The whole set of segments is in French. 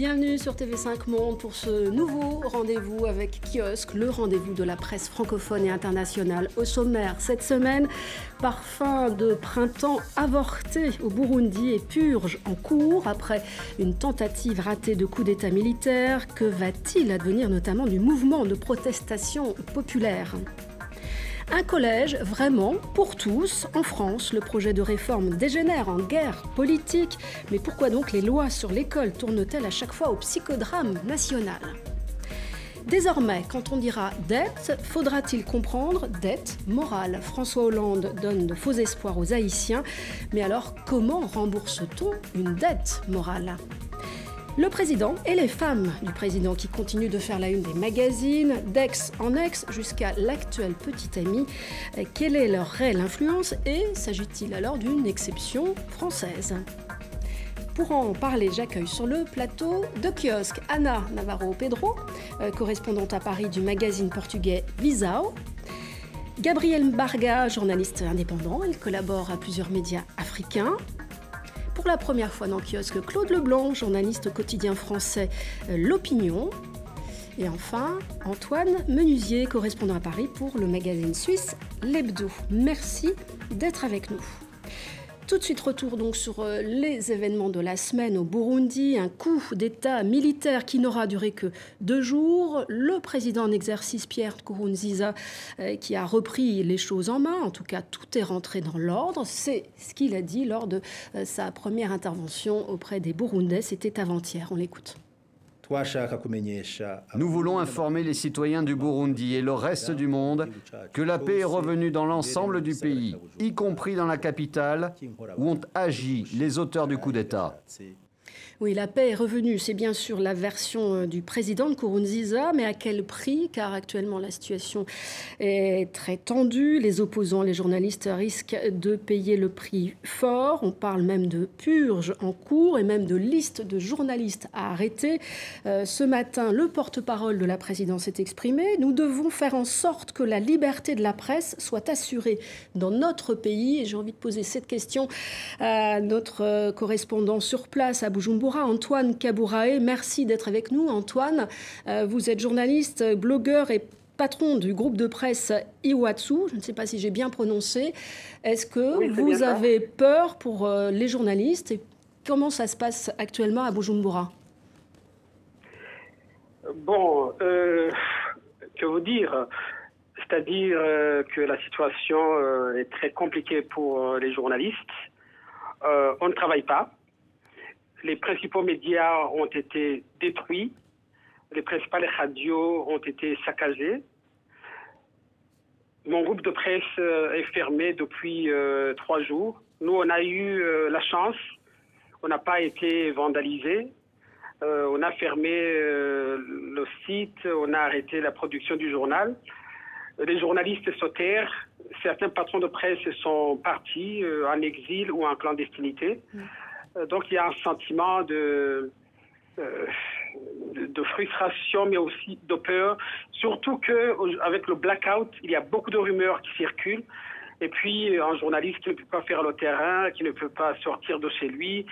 Bienvenue sur TV5 Monde pour ce nouveau rendez-vous avec Kiosque, le rendez-vous de la presse francophone et internationale. Au sommaire cette semaine, parfum de printemps avorté au Burundi et purge en cours après une tentative ratée de coup d'État militaire. Que va-t-il advenir notamment du mouvement de protestation populaire ? Un collège vraiment pour tous. En France, le projet de réforme dégénère en guerre politique. Mais pourquoi donc les lois sur l'école tournent-elles à chaque fois au psychodrame national ? Désormais, quand on dira dette, faudra-t-il comprendre dette morale ? François Hollande donne de faux espoirs aux Haïtiens. Mais alors, comment rembourse-t-on une dette morale ? Le président et les femmes du président qui continuent de faire la une des magazines, d'ex en ex jusqu'à l'actuel petit ami. Quelle est leur réelle influence et s'agit-il alors d'une exception française ? Pour en parler, j'accueille sur le plateau de Kiosque Ana Navarro Pedro, correspondante à Paris du magazine portugais Visao. Gabriel Barga, journaliste indépendant, il collabore à plusieurs médias africains. Pour la première fois dans Kiosque, Claude Leblanc, journaliste au quotidien français L'Opinion. Et enfin, Antoine Menusier, correspondant à Paris pour le magazine suisse L'Hebdo. Merci d'être avec nous. Tout de suite, retour donc sur les événements de la semaine au Burundi. Un coup d'État militaire qui n'aura duré que 2 jours. Le président en exercice, Pierre Nkurunziza, qui a repris les choses en main. En tout cas, tout est rentré dans l'ordre. C'est ce qu'il a dit lors de sa première intervention auprès des Burundais. C'était avant-hier. On l'écoute. Nous voulons informer les citoyens du Burundi et le reste du monde que la paix est revenue dans l'ensemble du pays, y compris dans la capitale, où ont agi les auteurs du coup d'État. Oui, la paix est revenue. C'est bien sûr la version du président Nkurunziza, mais à quel prix ? Car actuellement, la situation est très tendue. Les opposants, les journalistes risquent de payer le prix fort. On parle même de purge en cours et même de liste de journalistes à arrêter. Ce matin, le porte-parole de la présidence s'est exprimé. Nous devons faire en sorte que la liberté de la presse soit assurée dans notre pays. Et j'ai envie de poser cette question à notre correspondant sur place à Bujumbura, Antoine Kabouraé. Merci d'être avec nous, Antoine. Vous êtes journaliste, blogueur et patron du groupe de presse Iwacu. Je ne sais pas si j'ai bien prononcé. Est-ce que vous avez peur pour les journalistes et comment ça se passe actuellement à Bujumbura ? Bon, que vous dire ? C'est-à-dire que la situation est très compliquée pour les journalistes. On ne travaille pas. Les principaux médias ont été détruits. Les principales radios ont été saccagées. Mon groupe de presse est fermé depuis 3 jours. Nous, on a eu la chance. On n'a pas été vandalisés. On a fermé le site. On a arrêté la production du journal. Les journalistes sautèrent. Certains patrons de presse sont partis en exil ou en clandestinité. Donc, il y a un sentiment de frustration, mais aussi de peur. Surtout qu'avec le blackout, il y a beaucoup de rumeurs qui circulent. Et puis, un journaliste qui ne peut pas faire le terrain, qui ne peut pas sortir de chez lui,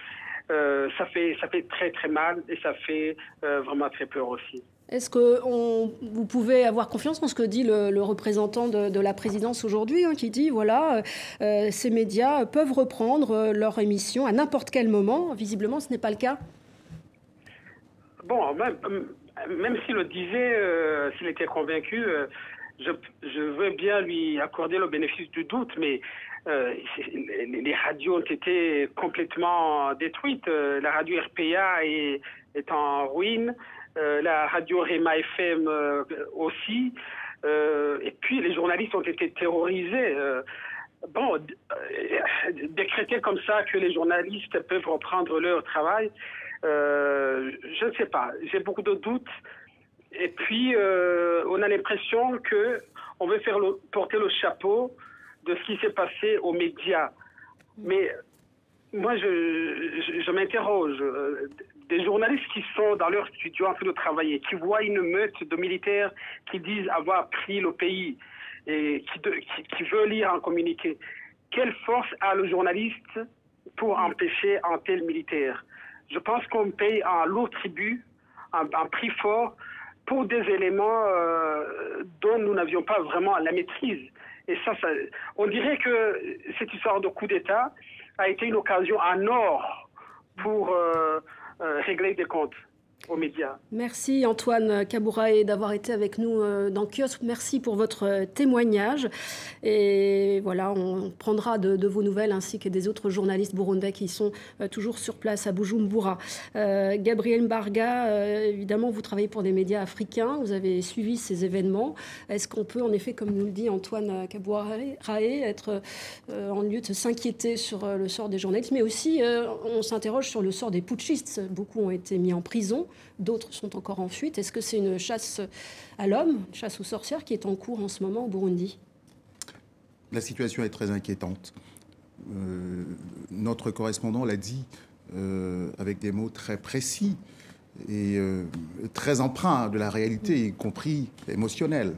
ça fait très, très mal et ça fait vraiment très peur aussi. Est-ce que vous pouvez avoir confiance en ce que dit le représentant de la présidence aujourd'hui, qui dit, voilà, ces médias peuvent reprendre leur émission à n'importe quel moment. Visiblement, ce n'est pas le cas. Bon, même s'il le disait, s'il était convaincu, je veux bien lui accorder le bénéfice du doute, mais les radios ont été complètement détruites. La radio RPA est en ruine. La radio Rema FM aussi. Et puis, les journalistes ont été terrorisés. Décréter comme ça que les journalistes peuvent reprendre leur travail, je ne sais pas. J'ai beaucoup de doutes. Et puis, on a l'impression qu'on veut porter le chapeau de ce qui s'est passé aux médias. Mais moi, je m'interroge. Des journalistes qui sont dans leur studio en train de travailler, qui voient une meute de militaires qui disent avoir pris le pays et qui veut lire un communiqué. Quelle force a le journaliste pour empêcher un tel militaire ? Je pense qu'on paye un lourd tribut, un prix fort pour des éléments dont nous n'avions pas vraiment la maîtrise. Et ça, on dirait que cette histoire de coup d'État a été une occasion en or pour régler des comptes aux médias. Merci Antoine Kabouraé d'avoir été avec nous dans Kiosque. Merci pour votre témoignage. Et voilà, on prendra de vos nouvelles ainsi que des autres journalistes burundais qui sont toujours sur place à Bujumbura. Gabriel Mbarga, évidemment, vous travaillez pour des médias africains. Vous avez suivi ces événements. Est-ce qu'on peut, en effet, comme nous le dit Antoine Kabouraé, être en lieu de s'inquiéter sur le sort des journalistes, mais aussi on s'interroge sur le sort des putschistes. Beaucoup ont été mis en prison. D'autres sont encore en fuite. Est-ce que c'est une chasse à l'homme, une chasse aux sorcières qui est en cours en ce moment au Burundi? La situation est très inquiétante. Notre correspondant l'a dit avec des mots très précis et très empreints de la réalité, y compris émotionnelle.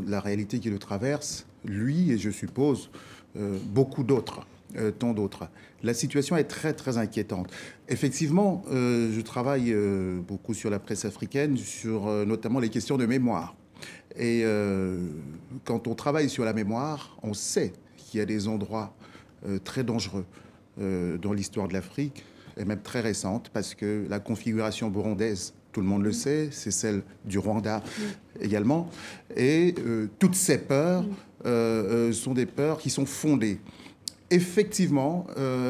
La réalité qui le traverse, lui et je suppose beaucoup d'autres. Tant d'autres. La situation est très, très inquiétante. Effectivement, je travaille beaucoup sur la presse africaine, sur notamment les questions de mémoire. Et quand on travaille sur la mémoire, on sait qu'il y a des endroits très dangereux dans l'histoire de l'Afrique, et même très récente, parce que la configuration burundaise, tout le monde le sait, c'est celle du Rwanda également. Et toutes ces peurs sont des peurs qui sont fondées. Effectivement,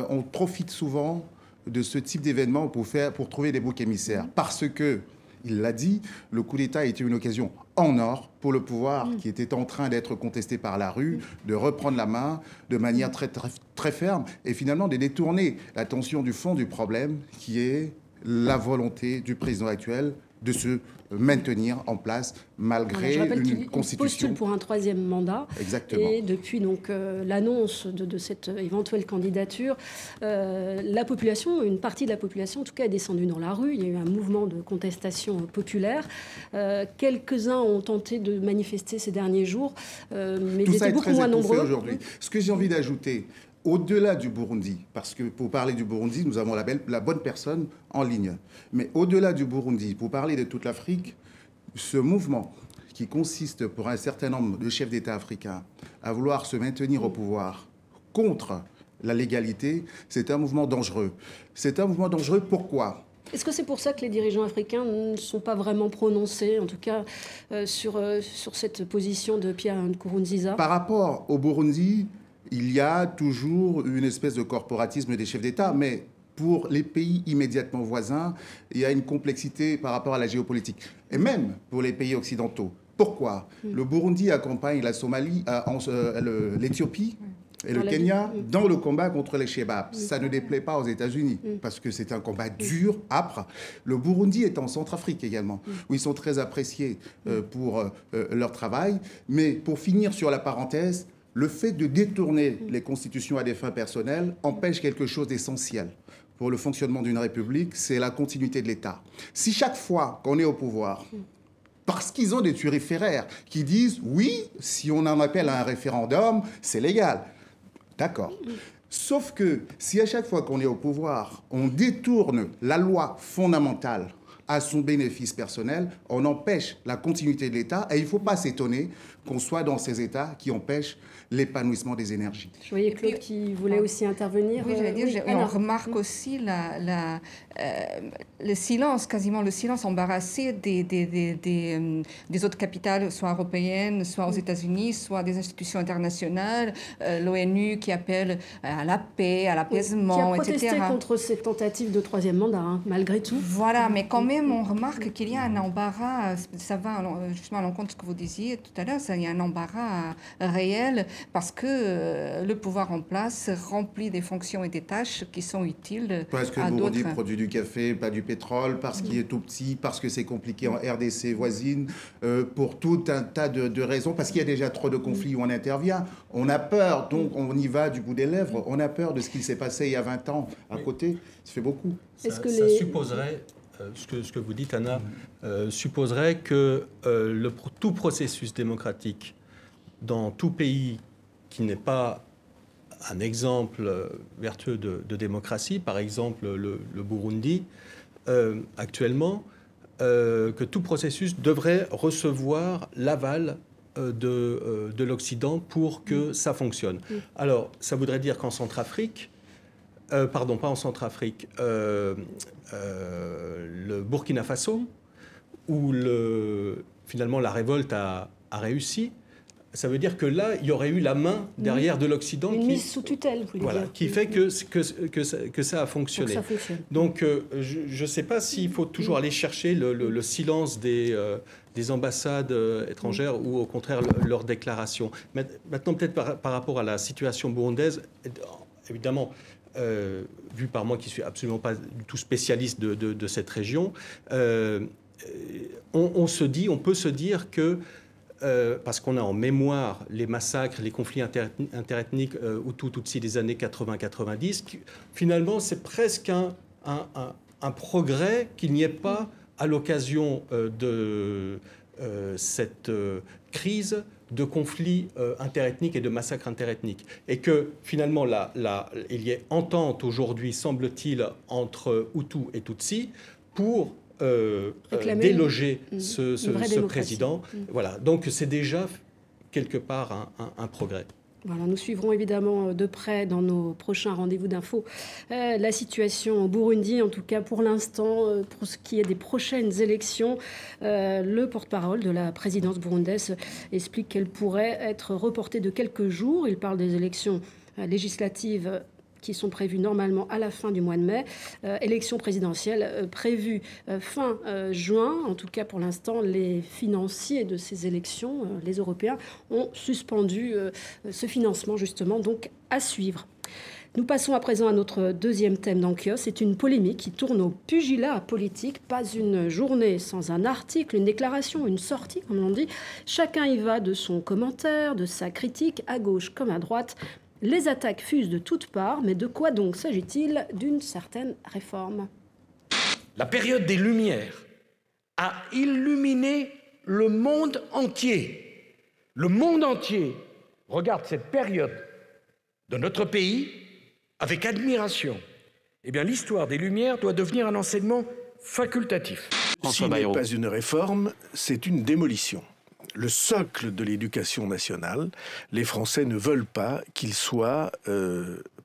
on profite souvent de ce type d'événement pour trouver des boucs émissaires. Parce que, il l'a dit, le coup d'État a été une occasion en or pour le pouvoir qui était en train d'être contesté par la rue, de reprendre la main de manière très, très, très ferme et finalement de détourner l'attention du fond du problème qui est la volonté du président actuel de se maintenir en place malgré une constitution. Postule pour un troisième mandat. Exactement. Et depuis donc l'annonce de cette éventuelle candidature, la population, une partie de la population en tout cas, est descendue dans la rue. Il y a eu un mouvement de contestation populaire. Quelques-uns ont tenté de manifester ces derniers jours, mais ils étaient beaucoup moins nombreux aujourd'hui. Ce que j'ai envie d'ajouter, au-delà du Burundi, parce que pour parler du Burundi, nous avons la bonne personne en ligne. Mais au-delà du Burundi, pour parler de toute l'Afrique, ce mouvement qui consiste pour un certain nombre de chefs d'État africains à vouloir se maintenir au pouvoir contre la légalité, c'est un mouvement dangereux. C'est un mouvement dangereux, pourquoi ? Est-ce que c'est pour ça que les dirigeants africains ne sont pas vraiment prononcés, en tout cas sur cette position de Pierre Nkurunziza ? Par rapport au Burundi, il y a toujours une espèce de corporatisme des chefs d'État, mais pour les pays immédiatement voisins, il y a une complexité par rapport à la géopolitique. Et même pour les pays occidentaux. Pourquoi ? Le Burundi accompagne la Somalie, l'Éthiopie et le Kenya dans le combat contre les Chebabs. Ça ne déplaît pas aux États-Unis, parce que c'est un combat dur, âpre. Le Burundi est en Centrafrique également, où ils sont très appréciés pour leur travail. Mais pour finir sur la parenthèse, le fait de détourner les constitutions à des fins personnelles empêche quelque chose d'essentiel pour le fonctionnement d'une république, c'est la continuité de l'État. Si chaque fois qu'on est au pouvoir, parce qu'ils ont des turiféraires qui disent « oui, si on en appelle à un référendum, c'est légal », d'accord. Sauf que si à chaque fois qu'on est au pouvoir, on détourne la loi fondamentale à son bénéfice personnel, on empêche la continuité de l'État et il ne faut pas s'étonner qu'on soit dans ces États qui empêchent l'épanouissement des énergies. Je voyais Claude qui voulait aussi intervenir. Oui, j'allais dire, on remarque aussi le silence, quasiment le silence embarrassé des autres capitales, soit européennes, soit aux États-Unis, soit des institutions internationales, l'ONU qui appelle à la paix, à l'apaisement, etc. Qui a protesté contre ces tentatives de troisième mandat, hein, malgré tout. Voilà, mais quand même, on remarque qu'il y a un embarras, ça va justement à l'encontre de ce que vous disiez tout à l'heure, il y a un embarras réel, parce que le pouvoir en place remplit des fonctions et des tâches qui sont utiles parce que le Burundi produit du café, pas du pétrole, parce qu'il est tout petit, parce que c'est compliqué en RDC voisine, pour tout un tas de raisons, parce qu'il y a déjà trop de conflits où on intervient. On a peur, donc on y va du bout des lèvres. On a peur de ce qui s'est passé il y a 20 ans à côté. Ça fait beaucoup. Ça supposerait, ce que vous dites, Anna, supposerait que tout processus démocratique dans tout pays qui n'est pas un exemple vertueux de démocratie, par exemple le Burundi, actuellement, que tout processus devrait recevoir l'aval de l'Occident pour que ça fonctionne. Alors, ça voudrait dire qu'en Centrafrique, pardon, pas en Centrafrique, le Burkina Faso, où finalement la révolte a réussi, ça veut dire que là, il y aurait eu la main derrière de l'Occident. Une mise sous tutelle, vous voulez dire. Qui fait que ça a fonctionné. Donc, ça fonctionne. Donc je ne sais pas s'il faut toujours aller chercher le silence des ambassades étrangères ou au contraire leurs déclarations. Maintenant, peut-être par rapport à la situation burundaise, évidemment, vu par moi qui ne suis absolument pas du tout spécialiste de cette région, on peut se dire que parce qu'on a en mémoire les massacres, les conflits interethniques Hutu-Tutsi des années 80-90, finalement, c'est presque un progrès qu'il n'y ait pas, à l'occasion de cette crise, de conflits interethniques et de massacres interethniques. Et que, finalement, il y ait entente aujourd'hui, semble-t-il, entre Hutu et Tutsi pour déloger ce président. Voilà. Donc c'est déjà quelque part un progrès. Voilà, nous suivrons évidemment de près dans nos prochains rendez-vous d'infos la situation au Burundi, en tout cas pour l'instant, pour ce qui est des prochaines élections. Le porte-parole de la présidence burundaise explique qu'elle pourrait être reportée de quelques jours. Il parle des élections législatives qui sont prévues normalement à la fin du mois de mai. Élections présidentielles prévues fin juin. En tout cas, pour l'instant, les financiers de ces élections, les Européens, ont suspendu ce financement, justement, donc à suivre. Nous passons à présent à notre deuxième thème dans Kios. C'est une polémique qui tourne au pugilat politique. Pas une journée sans un article, une déclaration, une sortie, comme on dit. Chacun y va de son commentaire, de sa critique, à gauche comme à droite. Les attaques fusent de toutes parts, mais de quoi donc s'agit-il? D'une certaine réforme. La période des Lumières a illuminé le monde entier. Le monde entier regarde cette période de notre pays avec admiration. Eh bien, l'histoire des Lumières doit devenir un enseignement facultatif. Ce n'est pas une réforme, c'est une démolition. Le socle de l'éducation nationale, les Français ne veulent pas qu'il soit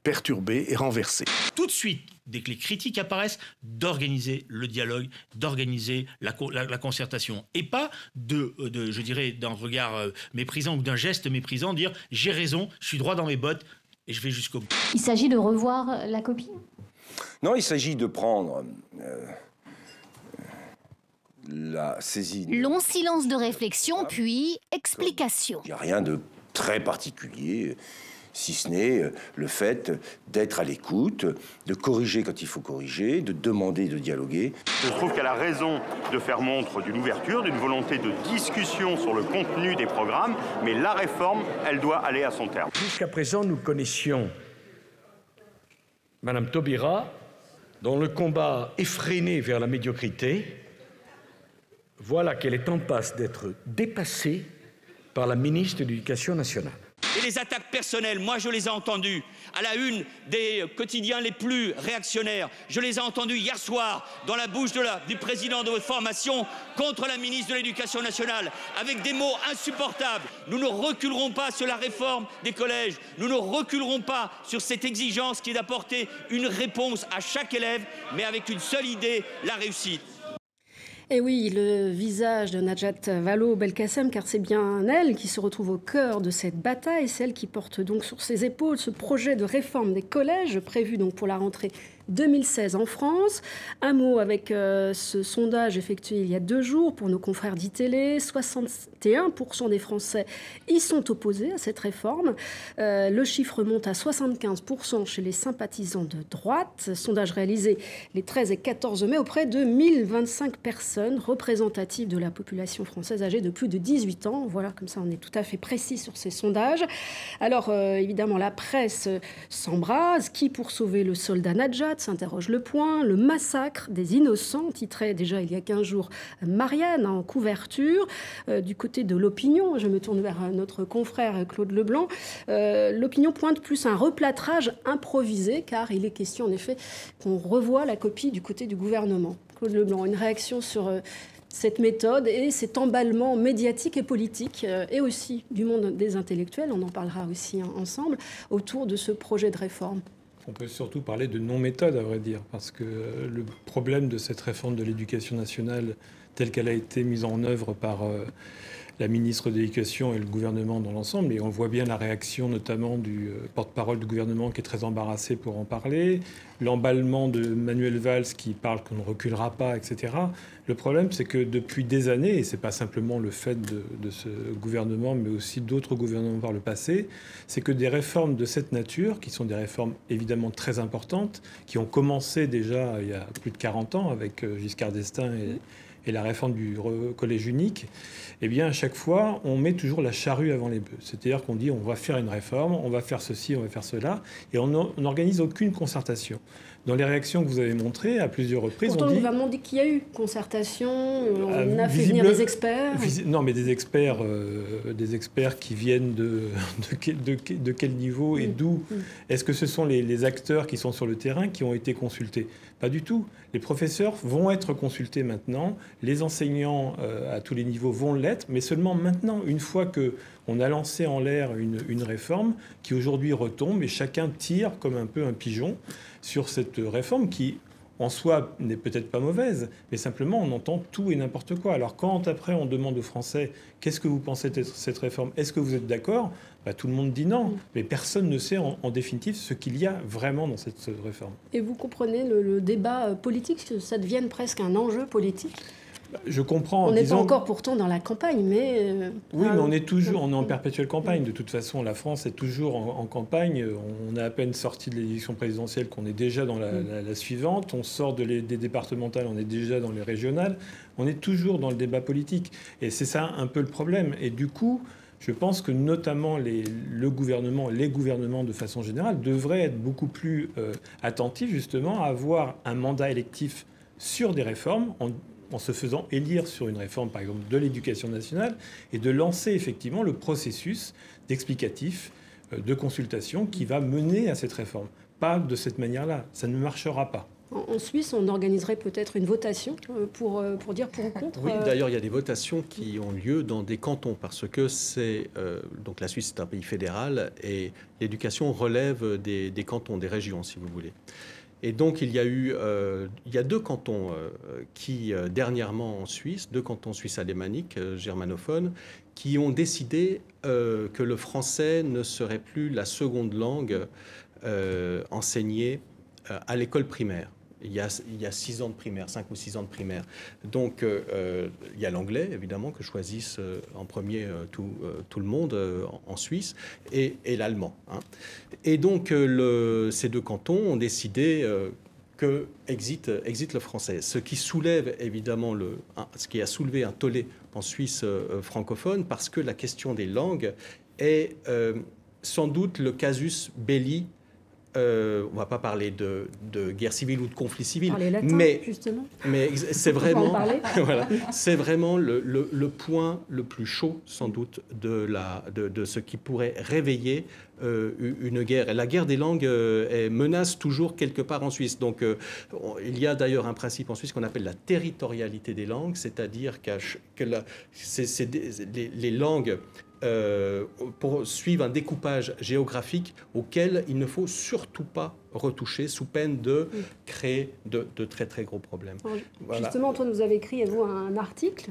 perturbé et renversé. Tout de suite, dès que les critiques apparaissent, d'organiser le dialogue, d'organiser la concertation. Et pas je dirais, d'un regard méprisant ou d'un geste méprisant, dire « j'ai raison, je suis droit dans mes bottes et je vais jusqu'au bout ». Il s'agit de revoir la copie? Non, il s'agit de prendre... la saisine. Long silence de réflexion, puis explication. Il n'y a rien de très particulier, si ce n'est le fait d'être à l'écoute, de corriger quand il faut corriger, de demander, de dialoguer. Je trouve qu'elle a raison de faire montre d'une ouverture, d'une volonté de discussion sur le contenu des programmes, mais la réforme, elle doit aller à son terme. Jusqu'à présent, nous connaissions Madame Taubira, dont le combat effréné vers la médiocrité. Voilà qu'elle est en passe d'être dépassée par la ministre de l'Éducation nationale. Et les attaques personnelles, moi je les ai entendues à la une des quotidiens les plus réactionnaires. Je les ai entendues hier soir dans la bouche du président de votre formation contre la ministre de l'Éducation nationale, avec des mots insupportables. Nous ne reculerons pas sur la réforme des collèges. Nous ne reculerons pas sur cette exigence qui est d'apporter une réponse à chaque élève, mais avec une seule idée, la réussite. Et oui, le visage de Najat Vallaud-Belkacem, car c'est bien elle qui se retrouve au cœur de cette bataille, celle qui porte donc sur ses épaules ce projet de réforme des collèges prévu donc pour la rentrée 2016 en France. Un mot avec ce sondage effectué il y a 2 jours pour nos confrères d'ITélé. 61% des Français y sont opposés à cette réforme. Le chiffre monte à 75% chez les sympathisants de droite. Sondage réalisé les 13 et 14 mai auprès de 1025 personnes représentatives de la population française âgée de plus de 18 ans. Voilà, comme ça on est tout à fait précis sur ces sondages. Alors évidemment, la presse s'embrase. Qui pour sauver le soldat Najat? droite, s'interroge Le Point. Le massacre des innocents, titrait déjà il y a 15 jours Marianne en couverture. Du côté de l'opinion, je me tourne vers notre confrère Claude Leblanc, l'opinion pointe plus un replâtrage improvisé, car il est question en effet qu'on revoie la copie du côté du gouvernement. Claude Leblanc, une réaction sur cette méthode et cet emballement médiatique et politique, et aussi du monde des intellectuels, on en parlera aussi ensemble, autour de ce projet de réforme. On peut surtout parler de non-méthode, à vrai dire, parce que le problème de cette réforme de l'éducation nationale, telle qu'elle a été mise en œuvre par la ministre de l'Éducation et le gouvernement dans l'ensemble, et on voit bien la réaction notamment du porte-parole du gouvernement qui est très embarrassé pour en parler, l'emballement de Manuel Valls qui parle qu'on ne reculera pas, etc. Le problème, c'est que depuis des années, et ce n'est pas simplement le fait de ce gouvernement, mais aussi d'autres gouvernements par le passé, c'est que des réformes de cette nature, qui sont des réformes évidemment très importantes, qui ont commencé déjà il y a plus de 40 ans avec Giscard d'Estaing et la réforme du collège unique, eh bien, à chaque fois, on met toujours la charrue avant les bœufs. C'est-à-dire qu'on dit on va faire une réforme, on va faire ceci, on va faire cela, et on n'organise aucune concertation. Dans les réactions que vous avez montrées à plusieurs reprises, pourtant, on dit... le gouvernement dit qu'il y a eu concertation, on a fait venir des experts. Non, mais des experts qui viennent de quel niveau et d'où? Est-ce que ce sont les acteurs qui sont sur le terrain qui ont été consultés? Pas du tout. Les professeurs vont être consultés maintenant, les enseignants à tous les niveaux vont l'être, mais seulement maintenant, une fois qu'on a lancé en l'air une réforme qui aujourd'hui retombe et chacun tire comme un peu un pigeon sur cette réforme qui, en soi, n'est peut-être pas mauvaise, mais simplement on entend tout et n'importe quoi. Alors quand après on demande aux Français « Qu'est-ce que vous pensez de cette réforme? Est-ce que vous êtes d'accord ?» Tout le monde dit non, mais personne ne sait en définitive ce qu'il y a vraiment dans cette réforme. Et vous comprenez le débat politique, que ça devienne presque un enjeu politique? Je comprends. On n'est pas encore pourtant dans la campagne, mais... Oui, mais on est en perpétuelle campagne. De toute façon, la France est toujours en campagne. On a à peine sorti de l'élection présidentielle qu'on est déjà dans la suivante. On sort des départementales, on est déjà dans les régionales. On est toujours dans le débat politique. Et c'est ça un peu le problème. Et du coup, je pense que notamment les gouvernements de façon générale devraient être beaucoup plus attentifs justement à avoir un mandat électif sur des réformes, en se faisant élire sur une réforme, par exemple, de l'éducation nationale, et de lancer effectivement le processus d'explicatif, de consultation qui va mener à cette réforme. Pas de cette manière-là. Ça ne marchera pas. En Suisse, on organiserait peut-être une votation pour dire pour ou contre. Oui, d'ailleurs, il y a des votations qui ont lieu dans des cantons, parce que donc la Suisse est un pays fédéral, et l'éducation relève des cantons, des régions, si vous voulez. Et donc, il y a deux cantons qui, dernièrement en Suisse, deux cantons suisses alémaniques, germanophones, qui ont décidé que le français ne serait plus la seconde langue enseignée à l'école primaire. Il y a 6 ans de primaire, 5 ou 6 ans de primaire. Donc, il y a l'anglais, évidemment, que choisissent en premier tout le monde en Suisse, et l'allemand. Et donc, ces deux cantons ont décidé que existe le français. Ce qui soulève, évidemment, ce qui a soulevé un tollé en Suisse francophone, parce que la question des langues est sans doute le casus belli. On ne va pas parler de guerre civile ou de conflit civil, latin, mais c'est vraiment, voilà, c'est vraiment le point le plus chaud, sans doute, de ce qui pourrait réveiller une guerre. Et la guerre des langues menace toujours quelque part en Suisse. Donc, il y a d'ailleurs un principe en Suisse qu'on appelle la territorialité des langues, c'est-à-dire que les langues suivent un découpage géographique auquel il ne faut surtout pas retoucher, sous peine de créer de très très gros problèmes. Voilà. Justement, Antoine, vous avez écrit un article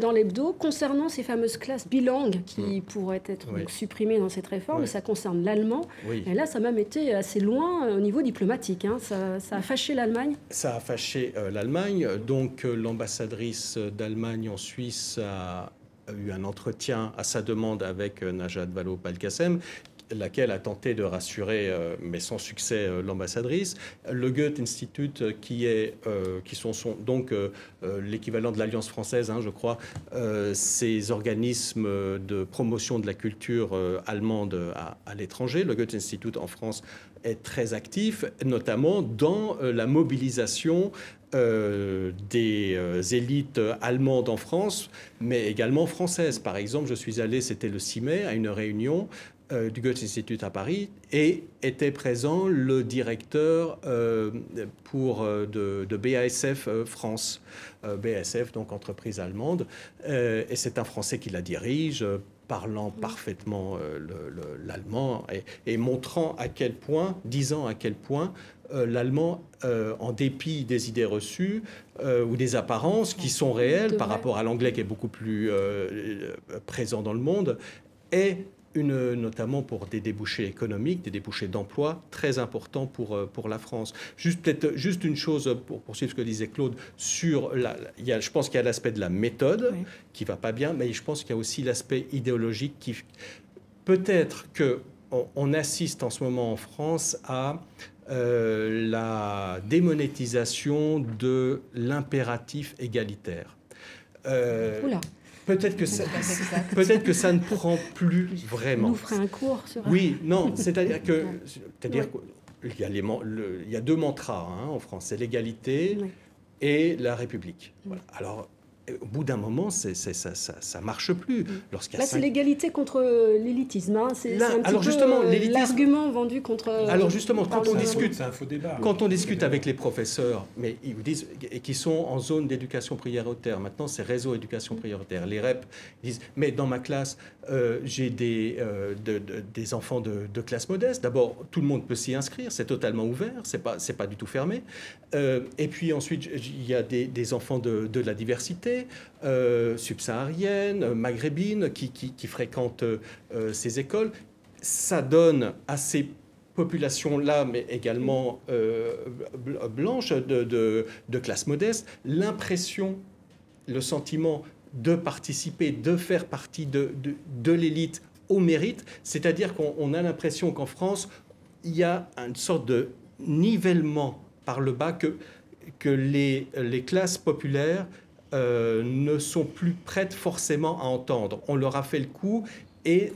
dans l'hebdo concernant ces fameuses classes bilingues qui pourraient être donc supprimées dans cette réforme, et ça concerne l'allemand. Et là, ça a même été assez loin au niveau diplomatique. Ça a fâché l'Allemagne. Ça a fâché l'Allemagne. Donc, l'ambassadrice d'Allemagne en Suisse a eu un entretien à sa demande avec Najat Vallaud-Belkacem, laquelle a tenté de rassurer, mais sans succès, l'ambassadrice. Le Goethe Institut, qui sont donc l'équivalent de l'Alliance française, je crois, ces organismes de promotion de la culture allemande à l'étranger. Le Goethe Institut en France est très actif, notamment dans la mobilisation des élites allemandes en France, mais également françaises. Par exemple, je suis allé, c'était le 6 mai, à une réunion du Goethe Institut à Paris, et était présent le directeur de BASF France. BASF, donc entreprise allemande, et c'est un Français qui la dirige, parlant parfaitement l'allemand et montrant à quel point, disant à quel point l'allemand, en dépit des idées reçues ou des apparences qui sont réelles par rapport à l'anglais qui est beaucoup plus présent dans le monde, est notamment pour des débouchés économiques, des débouchés d'emploi très importants pour la France. Peut-être juste une chose pour poursuivre ce que disait Claude, je pense qu'il y a l'aspect de la méthode qui ne va pas bien, mais je pense qu'il y a aussi l'aspect idéologique qui... Peut-être qu'on assiste en ce moment en France à la démonétisation de l'impératif égalitaire. Peut-être que ça ne prend plus vraiment. Nous ferait un cours sur... Oui, non, c'est-à-dire qu'il y a deux mantras en France, c'est l'égalité et la République. Voilà. Alors, au bout d'un moment, ça marche plus. Là, c'est l'égalité contre l'élitisme. C'est un petit peu l'argument vendu contre... Alors justement, quand on discute, c'est un faux débat. Quand on discute avec les professeurs, mais ils vous disent, et qui sont en zone d'éducation prioritaire, maintenant c'est réseau éducation prioritaire, les REP, ils disent, mais dans ma classe, j'ai des enfants de classe modeste. D'abord, tout le monde peut s'y inscrire, c'est totalement ouvert, c'est pas du tout fermé. Et puis ensuite, il y a des enfants de la diversité, subsaharienne, maghrébine, qui fréquentent ces écoles. Ça donne à ces populations-là, mais également blanches, de classe modeste, l'impression, le sentiment de participer, de faire partie de l'élite au mérite. C'est-à-dire qu'on a l'impression qu'en France, il y a une sorte de nivellement par le bas que les classes populaires ne sont plus prêtes forcément à entendre. On leur a fait le coup et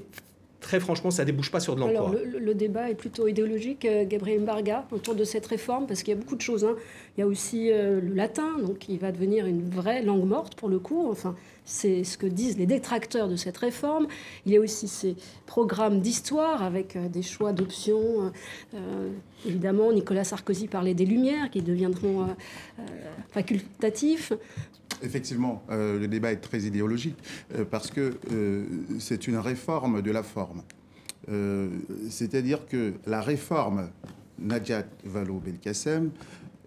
très franchement, ça ne débouche pas sur de l'emploi. Alors, le débat est plutôt idéologique, Gabriel Mbarga, autour de cette réforme, parce qu'il y a beaucoup de choses. Il y a aussi le latin, donc, qui va devenir une vraie langue morte, pour le coup. Enfin, c'est ce que disent les détracteurs de cette réforme. Il y a aussi ces programmes d'histoire, avec des choix d'options. Évidemment, Nicolas Sarkozy parlait des Lumières, qui deviendront facultatifs. Effectivement, le débat est très idéologique parce que c'est une réforme de la forme. C'est-à-dire que la réforme Najat Vallaud-Belkacem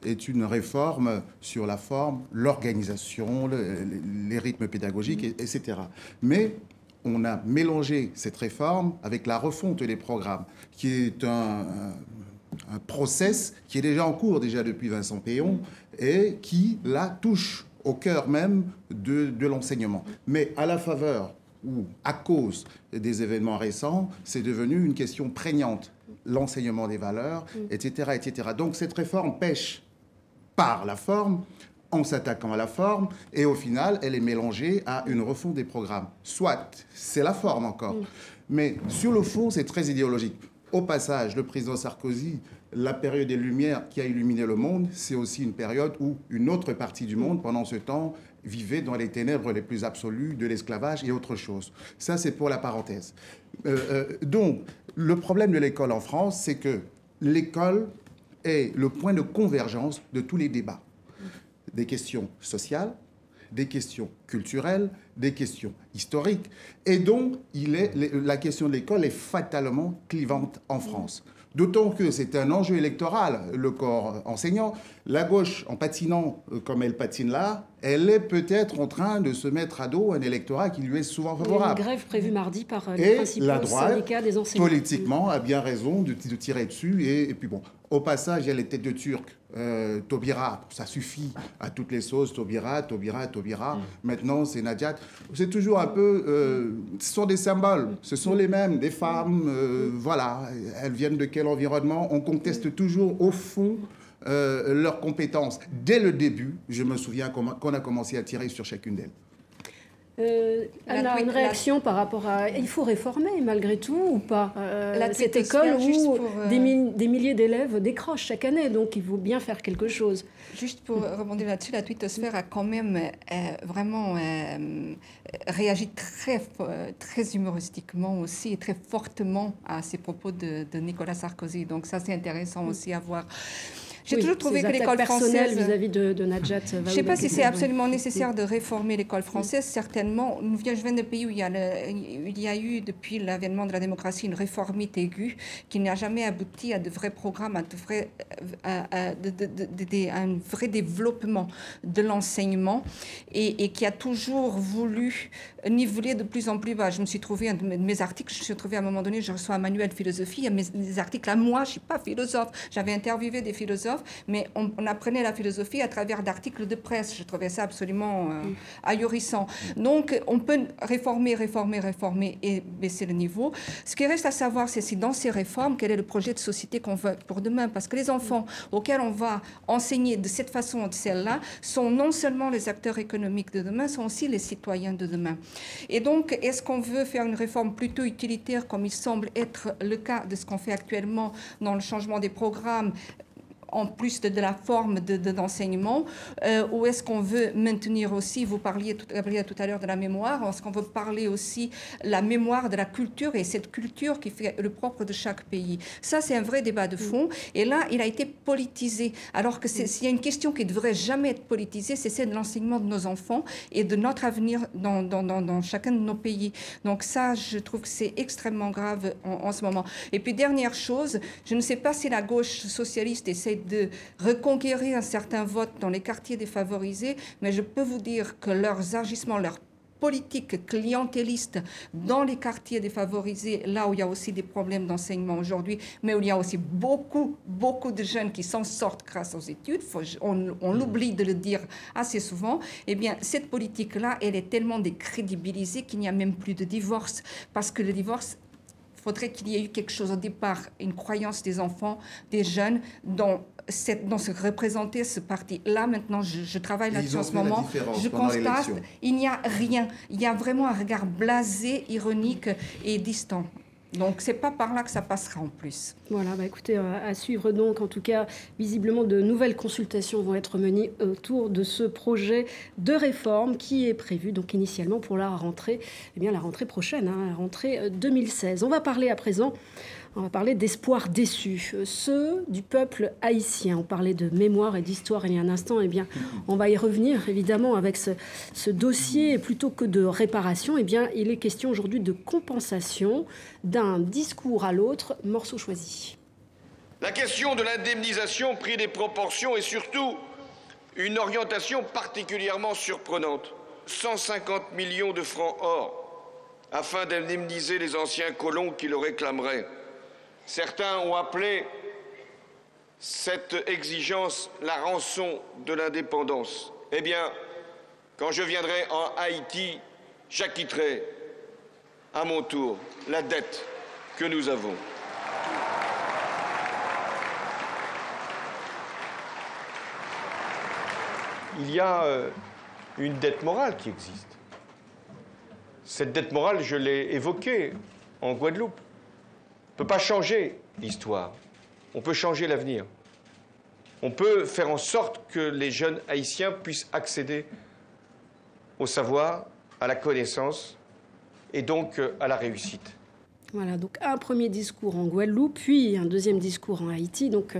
est une réforme sur la forme, l'organisation, les rythmes pédagogiques, etc. Mais on a mélangé cette réforme avec la refonte des programmes, qui est un process qui est déjà en cours depuis Vincent Péon et qui, là, touche au cœur même de l'enseignement. Mais à la faveur ou à cause des événements récents, c'est devenu une question prégnante. L'enseignement des valeurs, etc., etc. Donc cette réforme pêche par la forme, en s'attaquant à la forme, et au final, elle est mélangée à une refonte des programmes. Soit, c'est la forme encore, mais sur le fond, c'est très idéologique. Au passage, le président Sarkozy, la période des Lumières qui a illuminé le monde, c'est aussi une période où une autre partie du monde, pendant ce temps, vivait dans les ténèbres les plus absolues de l'esclavage et autre chose. Ça, c'est pour la parenthèse. Donc, le problème de l'école en France, c'est que l'école est le point de convergence de tous les débats. Des questions sociales, des questions culturelles, des questions historiques. Et donc, la question de l'école est fatalement clivante en France. D'autant que c'est un enjeu électoral, le corps enseignant. La gauche, en patinant comme elle patine là, elle est peut-être en train de se mettre à dos un électorat qui lui est souvent favorable. Une grève prévue mardi par les principaux syndicats des enseignants. Politiquement, a bien raison de tirer dessus. Et puis bon, au passage, il y a les têtes de Turcs. Taubira, ça suffit à toutes les sauces. Taubira. Maintenant, c'est Najat. C'est toujours un peu... ce sont des symboles. Ce sont les mêmes. Des femmes, voilà. Elles viennent de quel environnement? On conteste toujours, au fond, leurs compétences. Dès le début, je me souviens qu'on a commencé à tirer sur chacune d'elles. Anna, une réaction par rapport à... Il faut réformer malgré tout ou pas cette école où des milliers d'élèves décrochent chaque année, donc il faut bien faire quelque chose. Juste pour rebondir là-dessus, la twittosphère a quand même vraiment réagi très humoristiquement aussi et très fortement à ces propos de Nicolas Sarkozy. Donc ça, c'est intéressant aussi à voir. J'ai toujours trouvé que l'école française... vis-à-vis de Najat... Je ne sais pas si c'est absolument nécessaire de réformer l'école française. Certainement, je viens d'un pays où il y a eu, depuis l'avènement de la démocratie, une réformite aiguë qui n'a jamais abouti à de vrais programmes, à un vrai développement de l'enseignement et qui a toujours voulu niveler de plus en plus bas. Je me suis trouvé, un de mes articles, je me suis trouvé à un moment donné, je reçois un manuel de philosophie, il y a des articles à moi, je ne suis pas philosophe, j'avais interviewé des philosophes, mais on apprenait la philosophie à travers d'articles de presse. Je trouvais ça absolument ahurissant. Donc, on peut réformer et baisser le niveau. Ce qui reste à savoir, c'est si dans ces réformes, quel est le projet de société qu'on veut pour demain. Parce que les enfants auxquels on va enseigner de cette façon, de celle-là, sont non seulement les acteurs économiques de demain, sont aussi les citoyens de demain. Et donc, est-ce qu'on veut faire une réforme plutôt utilitaire, comme il semble être le cas de ce qu'on fait actuellement dans le changement des programmes, en plus de la forme d'enseignement, ou est-ce qu'on veut maintenir aussi, vous parliez tout à l'heure de la mémoire, est-ce qu'on veut parler aussi la mémoire de la culture et cette culture qui fait le propre de chaque pays? Ça, c'est un vrai débat de fond. Et là, il a été politisé. Alors que s'il y a une question qui ne devrait jamais être politisée, c'est celle de l'enseignement de nos enfants et de notre avenir dans chacun de nos pays. Donc ça, je trouve que c'est extrêmement grave en ce moment. Et puis, dernière chose, je ne sais pas si la gauche socialiste essaie de reconquérir un certain vote dans les quartiers défavorisés, mais je peux vous dire que leurs agissements, leurs politiques clientélistes dans les quartiers défavorisés, là où il y a aussi des problèmes d'enseignement aujourd'hui, mais où il y a aussi beaucoup de jeunes qui s'en sortent grâce aux études, on l'oublie de le dire assez souvent, eh bien, cette politique-là, elle est tellement décrédibilisée qu'il n'y a même plus de divorce, parce que le divorce, faudrait qu'il y ait eu quelque chose au départ, une croyance des enfants, des jeunes, dans se représenter ce parti. Là, maintenant, je travaille là-dessus en ce moment. Je constate, il n'y a rien. Il y a vraiment un regard blasé, ironique et distant. Donc, c'est pas par là que ça passera en plus. Voilà, écoutez, à suivre donc. En tout cas, visiblement, de nouvelles consultations vont être menées autour de ce projet de réforme qui est prévu donc initialement pour la rentrée, la rentrée prochaine, la rentrée 2016. On va parler à présent. On va parler d'espoirs déçus, ceux du peuple haïtien. On parlait de mémoire et d'histoire il y a un instant. On va y revenir, évidemment, avec ce dossier. Plutôt que de réparation, il est question aujourd'hui de compensation d'un discours à l'autre. Morceau choisi. La question de l'indemnisation prit des proportions et surtout une orientation particulièrement surprenante. 150 millions de francs or afin d'indemniser les anciens colons qui le réclameraient. Certains ont appelé cette exigence la rançon de l'indépendance. Eh bien, quand je viendrai en Haïti, j'acquitterai à mon tour la dette que nous avons. Il y a une dette morale qui existe. Cette dette morale, je l'ai évoquée en Guadeloupe. On ne peut pas changer l'histoire, on peut changer l'avenir. On peut faire en sorte que les jeunes haïtiens puissent accéder au savoir, à la connaissance et donc à la réussite. Voilà, donc un premier discours en Guadeloupe, puis un deuxième discours en Haïti. Donc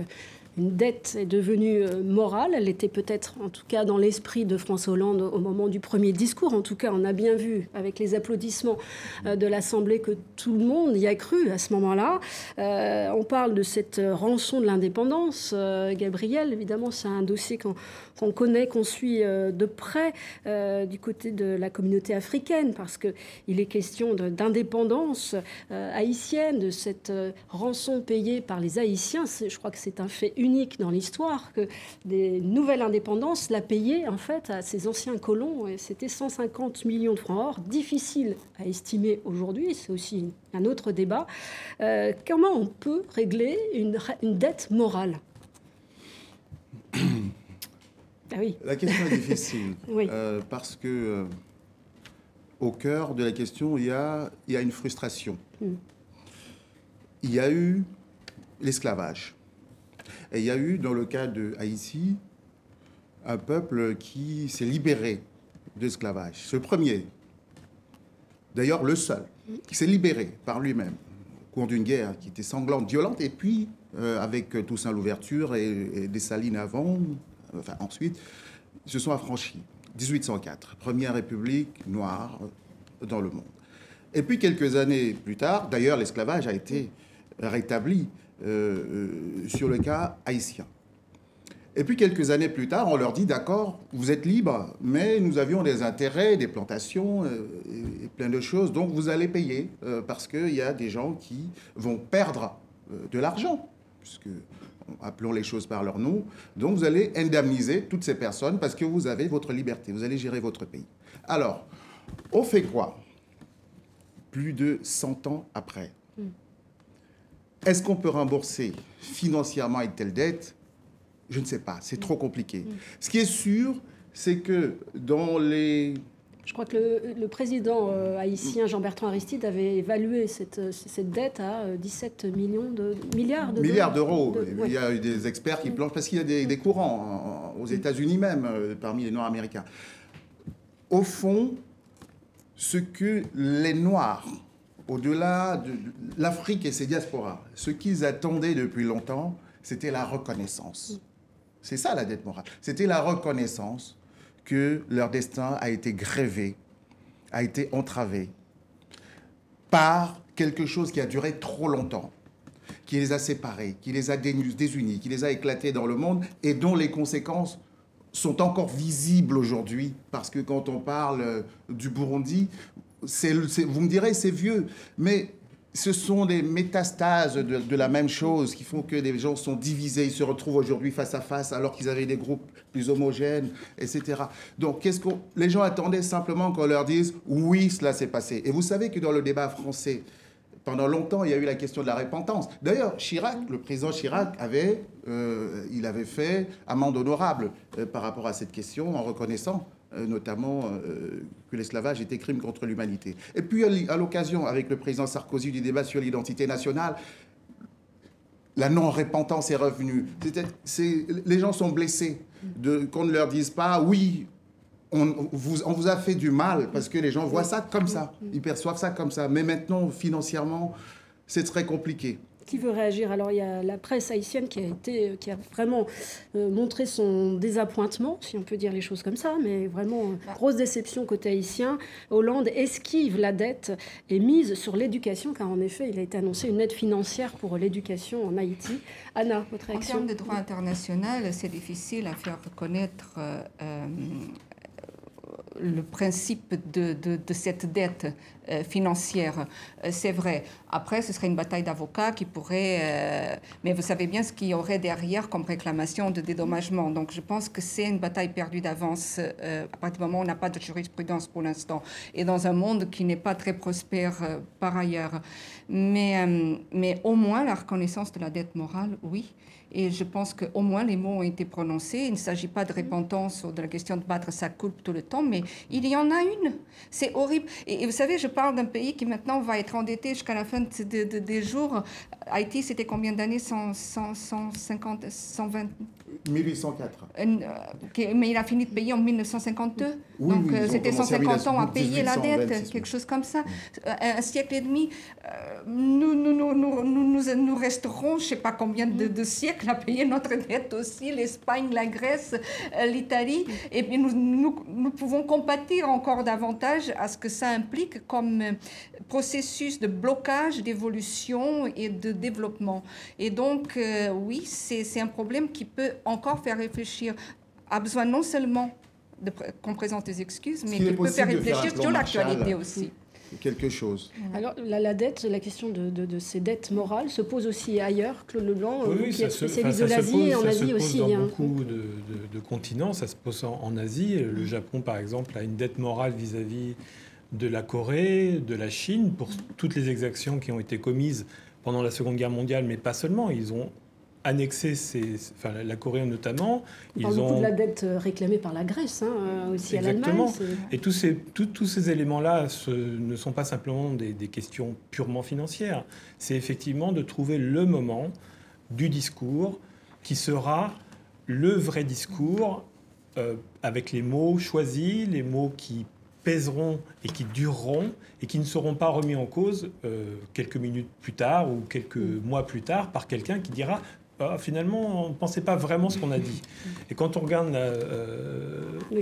une dette est devenue morale. Elle était peut-être, en tout cas, dans l'esprit de François Hollande au moment du premier discours. En tout cas, on a bien vu, avec les applaudissements de l'Assemblée, que tout le monde y a cru à ce moment-là. On parle de cette rançon de l'indépendance. Gabriel, évidemment, c'est un dossier qu'on connaît, qu'on suit de près du côté de la communauté africaine, parce qu'il est question d'indépendance haïtienne, de cette rançon payée par les Haïtiens. Je crois que c'est un fait unique dans l'histoire, que des nouvelles indépendances l'a payé en fait à ces anciens colons, et c'était 150 millions de francs or, difficile à estimer aujourd'hui, c'est aussi un autre débat. Comment on peut régler une dette morale? Ah oui. La question est difficile, oui. Parce que au cœur de la question, il y a une frustration. Il y a eu l'esclavage. Et il y a eu, dans le cas de Haïti, un peuple qui s'est libéré de l'esclavage. Ce premier, d'ailleurs le seul, qui s'est libéré par lui-même au cours d'une guerre qui était sanglante, violente, et puis avec Toussaint Louverture et Dessalines avant, enfin ensuite, ils se sont affranchis. 1804, première république noire dans le monde. Et puis quelques années plus tard, d'ailleurs l'esclavage a été rétabli sur le cas haïtien. Et puis quelques années plus tard, on leur dit d'accord, vous êtes libres, mais nous avions des intérêts, des plantations et plein de choses, donc vous allez payer parce qu'il y a des gens qui vont perdre de l'argent, puisque appelons les choses par leur nom. Donc vous allez indemniser toutes ces personnes parce que vous avez votre liberté, vous allez gérer votre pays. Alors, on fait quoi plus de 100 ans après? Est-ce qu'on peut rembourser financièrement une telle dette? Je ne sais pas, c'est trop compliqué. Ce qui est sûr, c'est que dans les... Je crois que le président haïtien Jean-Bertrand Aristide avait évalué cette dette à 17 milliards d'euros. Il y a eu des experts qui planchent parce qu'il y a des courants aux États-Unis même, parmi les Noirs américains. Au fond, ce que les Noirs, au-delà de l'Afrique et ses diasporas, ce qu'ils attendaient depuis longtemps, c'était la reconnaissance. C'est ça la dette morale. C'était la reconnaissance que leur destin a été grévé, a été entravé par quelque chose qui a duré trop longtemps, qui les a séparés, qui les a désunis, qui les a éclatés dans le monde et dont les conséquences sont encore visibles aujourd'hui. Parce que quand on parle du Burundi, vous me direz c'est vieux, mais ce sont des métastases de la même chose qui font que des gens sont divisés, ils se retrouvent aujourd'hui face à face alors qu'ils avaient des groupes plus homogènes, etc. Donc, les gens attendaient simplement qu'on leur dise « oui, cela s'est passé ». Et vous savez que dans le débat français, pendant longtemps, il y a eu la question de la repentance. D'ailleurs, le président Chirac avait fait amende honorable par rapport à cette question en reconnaissant notamment que l'esclavage était crime contre l'humanité. Et puis, à l'occasion, avec le président Sarkozy, du débat sur l'identité nationale, la non-repentance est revenue. Les gens sont blessés qu'on ne leur dise pas « oui, on vous a fait du mal », parce que les gens voient ça comme ça, ils perçoivent ça comme ça. Mais maintenant, financièrement, c'est très compliqué. Qui veut réagir? Alors, il y a la presse haïtienne qui a vraiment montré son désappointement, si on peut dire les choses comme ça, mais vraiment grosse déception côté haïtien. Hollande esquive la dette et mise sur l'éducation, car en effet, il a été annoncé une aide financière pour l'éducation en Haïti. Anna, votre réaction? En termes de droit international, c'est difficile à faire reconnaître le principe de cette dette financière, c'est vrai. Après, ce serait une bataille d'avocats qui pourrait... mais vous savez bien ce qu'il y aurait derrière comme réclamation de dédommagement. Donc, je pense que c'est une bataille perdue d'avance à partir du moment où on n'a pas de jurisprudence pour l'instant. Et dans un monde qui n'est pas très prospère par ailleurs. Mais au moins, la reconnaissance de la dette morale, oui. Et je pense qu'au moins les mots ont été prononcés. Il ne s'agit pas de repentance ou de la question de battre sa coupe tout le temps, mais il y en a une. C'est horrible. Et vous savez, je parle d'un pays qui maintenant va être endetté jusqu'à la fin des jours. Haïti, c'était combien d'années? 150, 120... 1804. Mais il a fini de payer en 1952. Oui, donc oui, c'était 150 ans à payer la dette, 26, quelque chose comme ça. Un siècle et demi. Nous resterons, je ne sais pas combien de siècles l'Afrique a payé notre dette aussi, l'Espagne, la Grèce, l'Italie. Et puis nous pouvons compatir encore davantage à ce que ça implique comme processus de blocage, d'évolution et de développement. Et donc, oui, c'est un problème qui peut encore faire réfléchir, a besoin non seulement qu'on présente des excuses, mais qui peut faire réfléchir sur l'actualité aussi. Quelque chose. Alors, la dette, la question de ces dettes morales se pose aussi ailleurs. Claude Leblanc, qui est spécialiste de l'Asie et en Asie aussi. Ça se pose dans beaucoup de continents. Ça se pose en Asie. Le Japon, par exemple, a une dette morale vis-à-vis de la Corée, de la Chine, pour toutes les exactions qui ont été commises pendant la Seconde Guerre mondiale, mais pas seulement. Ils ont annexé, la Corée notamment. On parle beaucoup de la dette réclamée par la Grèce, aussi. Exactement. À l'Allemagne. Et tous ces éléments-là ne sont pas simplement des questions purement financières. C'est effectivement de trouver le moment du discours qui sera le vrai discours, avec les mots choisis, les mots qui pèseront et qui dureront et qui ne seront pas remis en cause quelques minutes plus tard ou quelques mois plus tard par quelqu'un qui dira finalement, on ne pensait pas vraiment ce qu'on a dit. Et quand on regarde